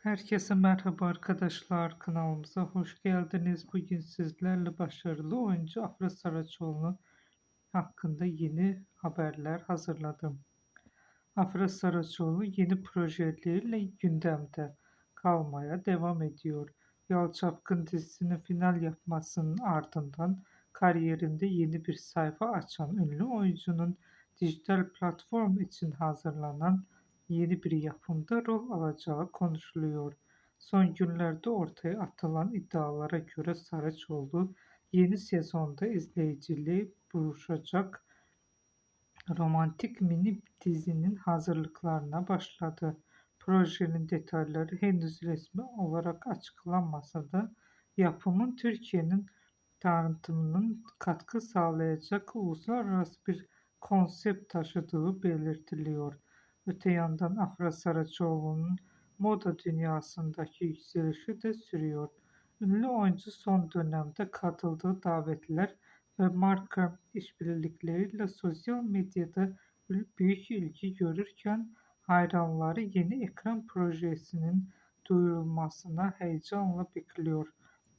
Herkese merhaba arkadaşlar, kanalımıza hoş geldiniz. Bugün sizlerle başarılı oyuncu Afra Saraçoğlu hakkında yeni haberler hazırladım. Afra Saraçoğlu yeni projeleriyle gündemde kalmaya devam ediyor. Yol Çapkın dizisinin final yapmasının ardından kariyerinde yeni bir sayfa açan ünlü oyuncunun dijital platform için hazırlanan yeni bir yapımda rol alacağı konuşuluyor. Son günlerde ortaya atılan iddialara göre Saraçoğlu yeni sezonda izleyiciliği buluşacak romantik mini dizinin hazırlıklarına başladı. Projenin detayları henüz resmi olarak açıklanmasa da yapımın Türkiye'nin tanıtımının katkı sağlayacak uluslararası bir konsept taşıdığı belirtiliyor. Öte yandan Afra Saraçoğlu'nun moda dünyasındaki yükselişi de sürüyor. Ünlü oyuncu son dönemde katıldığı davetler ve marka işbirlikleriyle sosyal medyada büyük ilgi görürken hayranları yeni ekran projesinin duyurulmasına heyecanla bekliyor.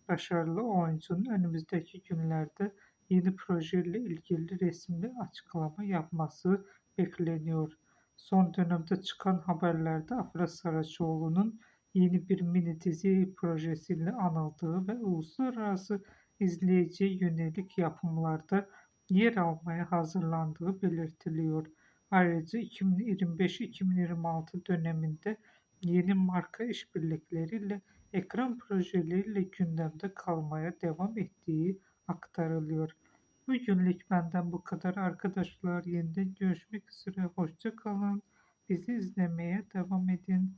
Başarılı oyuncunun önümüzdeki günlerde yeni projeyle ilgili resmi açıklama yapması bekleniyor. Son dönemde çıkan haberlerde Afra Saraçoğlu'nun yeni bir mini dizi projesiyle anıldığı ve uluslararası izleyiciye yönelik yapımlarda yer almaya hazırlandığı belirtiliyor. Ayrıca 2025-2026 döneminde yeni marka işbirlikleriyle ekran projeleriyle gündemde kalmaya devam ettiği aktarılıyor. Bugünlük benden bu kadar arkadaşlar. Yeniden görüşmek üzere. Hoşça kalın. Bizi izlemeye devam edin.